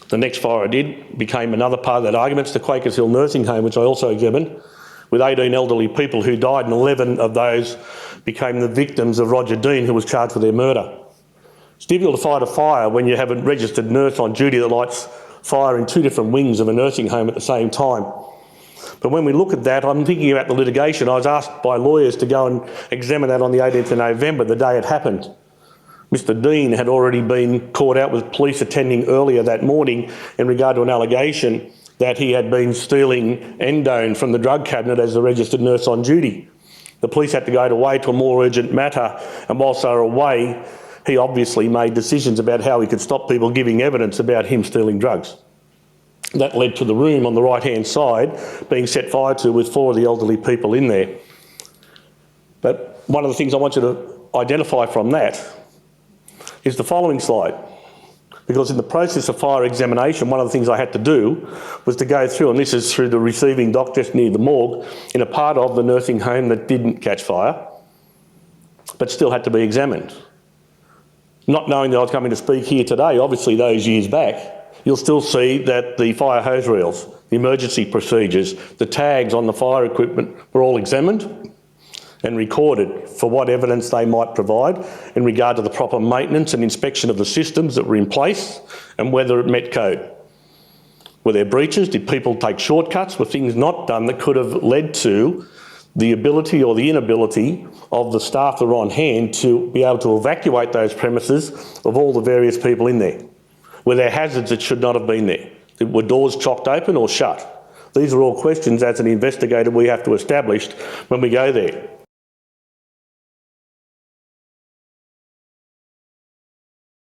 The next fire I did became another part of that argument. It's the Quakers Hill nursing home, which I also examined, with 18 elderly people who died, and 11 of those became the victims of Roger Dean, who was charged with their murder. It's difficult to fight a fire when you have a registered nurse on duty that lights fire in 2 different wings of a nursing home at the same time. But when we look at that, I'm thinking about the litigation. I was asked by lawyers to go and examine that on the 18th of November, the day it happened. Mr Dean had already been caught out with police attending earlier that morning in regard to an allegation that he had been stealing endone from the drug cabinet as a registered nurse on duty. The police had to go away to a more urgent matter, and whilst they were away, he obviously made decisions about how he could stop people giving evidence about him stealing drugs. That led to the room on the right-hand side being set fire to with 4 of the elderly people in there. But one of the things I want you to identify from that is the following slide. Because in the process of fire examination, one of the things I had to do was to go through, and this is through the receiving dock just near the morgue, in a part of the nursing home that didn't catch fire, but still had to be examined. Not knowing that I was coming to speak here today, obviously those years back, you'll still see that the fire hose reels, the emergency procedures, the tags on the fire equipment were all examined and recorded for what evidence they might provide in regard to the proper maintenance and inspection of the systems that were in place and whether it met code. Were there breaches? Did people take shortcuts? Were things not done that could have led to the ability or the inability of the staff that were on hand to be able to evacuate those premises of all the various people in there? Were there hazards that should not have been there? Were doors chocked open or shut? These are all questions as an investigator we have to establish when we go there.